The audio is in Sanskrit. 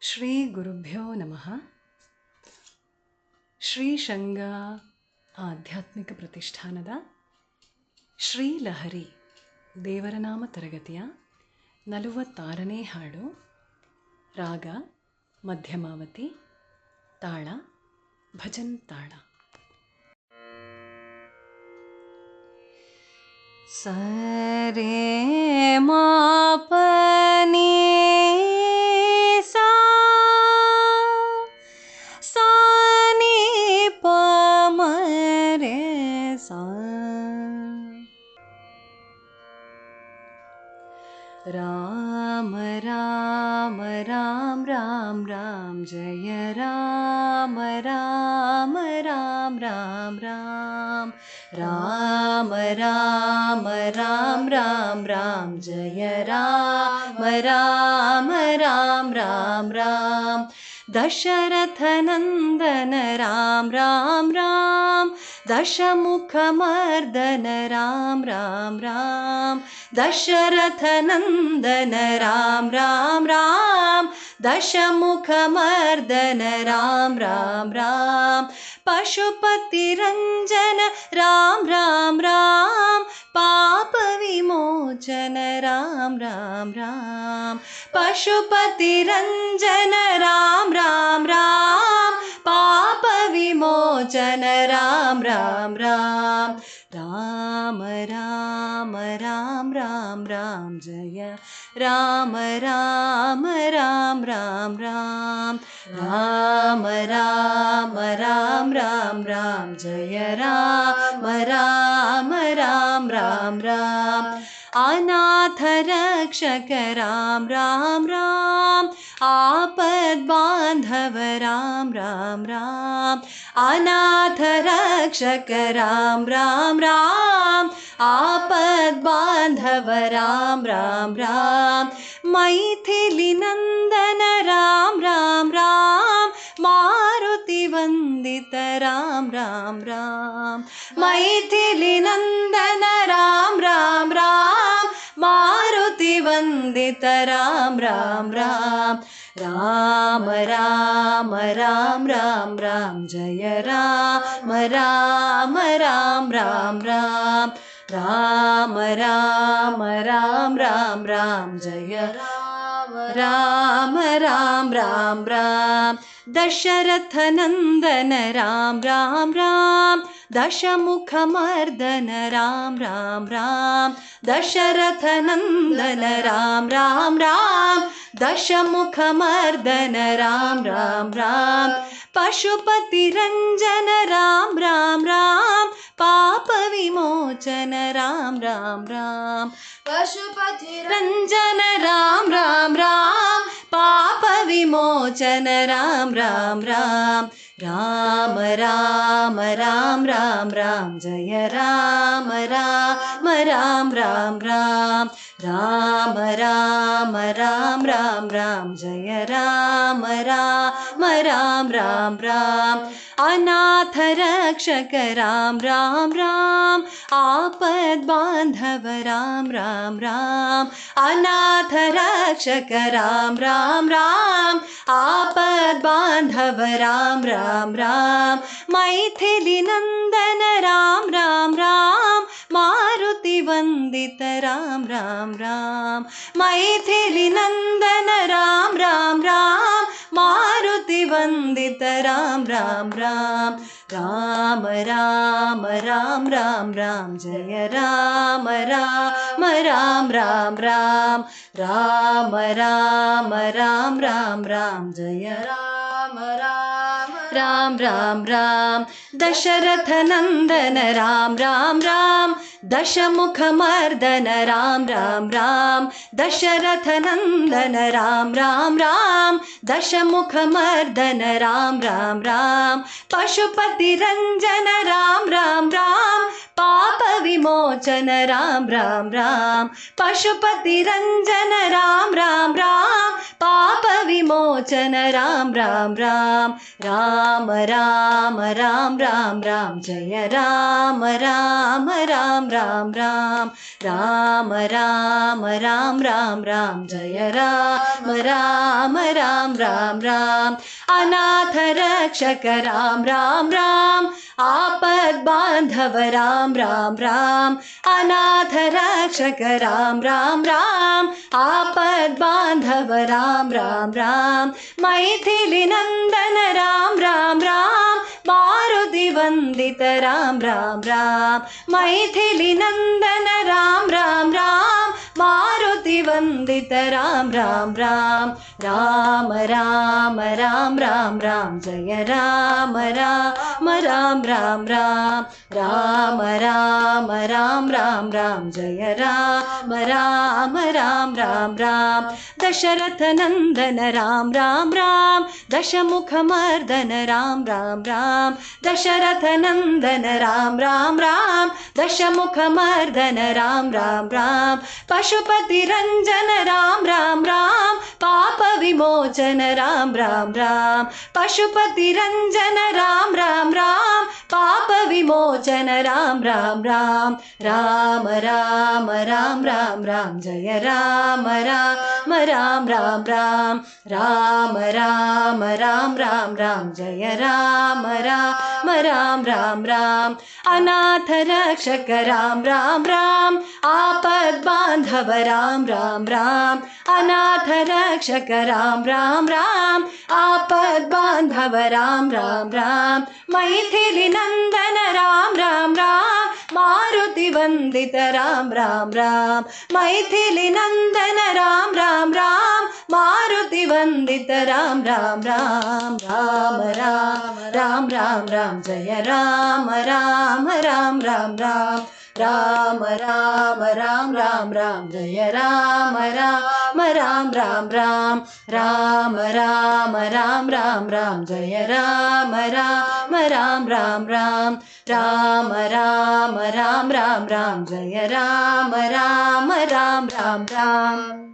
ಶ್ರೀ ಗುರುಭ್ಯೋ ನಮಃ. ಶ್ರೀಶಂಗ ಆಧ್ಯಾತ್ಮಿಕ ಪ್ರತಿಷ್ಠಾನದ ಶ್ರೀಲಹರಿ ದೇವರನಾಮ ತರಗತಿಯ 46ನೇ ಹಾಡು. ರಾಗ ಮಧ್ಯಮಾವತಿ, ತಾಳ ಭಜನ್ ತಾಳ. ಸರೇ ಮಾಪನಿ राम राम राम राम राम जय राम राम राम राम राम राम राम राम राम राम जय राम राम राम राम राम दशरथ नंदन राम राम राम दशमुखमर्दन राम राम राम दशरथ नंदन राम राम राम दशमुखमर्दन राम राम राम पशुपति रंजन राम राम राम पाप विमोचन राम राम राम पशुपति रंजन राम राम राम पाप विमोचन राम राम राम राम राम राम राम राम जय राम राम राम राम राम राम राम राम राम राम जय राम राम राम राम राम अनाथ रक्षक राम राम राम आपद बांधव राम राम राम अनाथ रक्षक राम राम राम आपद बांधव राम राम राम मैथिली नंदन राम राम राम मारुति वंदित राम राम राम मैथिली नंदन राम राम राम मारुति वंदित राम राम राम राम राम राम राम राम जय राम राम राम राम राम राम राम राम राम राम जय राम राम राम राम राम दशरथ नंदन राम राम राम दशमुखमर्दन राम राम राम दशरथ नंदन राम राम राम दशमुखमर्दन राम राम राम पशुपति रंजन राम राम राम पाप विमोचन राम राम राम पशुपति रंजन राम राम राम पाप विमोचन राम राम राम राम राम राम राम राम जय राम राम राम राम राम राम राम राम राम राम जय राम राम राम राम राम अनाथ रक्षक राम राम राम आपद बांधव राम राम राम अनाथ रक्षक राम राम राम आपद बांधव राम राम राम मैथिली नंदन राम राम राम मारुति वंदित राम राम राम मैथिली नंदन राम राम राम मारुति वंदित राम राम राम राम राम राम राम राम जय राम राम राम राम राम राम राम राम राम राम जय राम राम राम राम राम दशरथ नंदन राम राम राम दशमुखमर्दन राम राम राम दशरथ नंदन राम राम राम दशमुखमर्दन राम राम राम पशुपति रंजन राम राम राम पाप विमोचन राम राम राम पशुपति रंजन राम राम राम पाप विमोचन विमोचन राम राम राम राम राम राम राम राम जय राम राम राम राम राम राम राम राम राम राम जय राम राम राम राम राम अनाथ रक्षक राम राम राम आपद बांधव राम राम राम अनाथ रक्षक राम राम राम आपद बांधव राम राम राम मैथिली नंदन राम राम राम मारुति वंदित राम राम राम मैथिली नंदन राम राम राम मारुति वंदित राम राम राम राम राम राम राम राम जय राम राम राम राम राम राम राम राम राम राम जय राम राम राम राम राम दशरथ नंदन राम राम राम दशमुख मर्दन राम राम राम दशरथ नंदन राम राम राम दशमुख मर्दन राम राम राम पशुपति रंजन राम राम राम पाप विमोचन राम राम राम पशुपति रंजन राम राम राम पाप विमोचन राम राम राम राम राम राम राम राम जय राम राम राम राम राम राम राम राम राम राम जय राम राम राम राम राम अनाथ रक्षक राम राम राम आपद बांधव राम राम राम अनाथ रक्षक राम राम राम आपद बांधव राम राम राम मैथिली नंदन राम राम राम मारुति वंदित राम राम राम मैथिली नंदन राम राम राम मारुति वंदित राम राम राम राम राम राम राम राम जय राम राम राम राम राम राम राम राम राम राम जय राम राम राम राम राम राम राम राम राम राम जय राम राम राम राम राम राम राम राम राम राम जय राम राम राम राम राम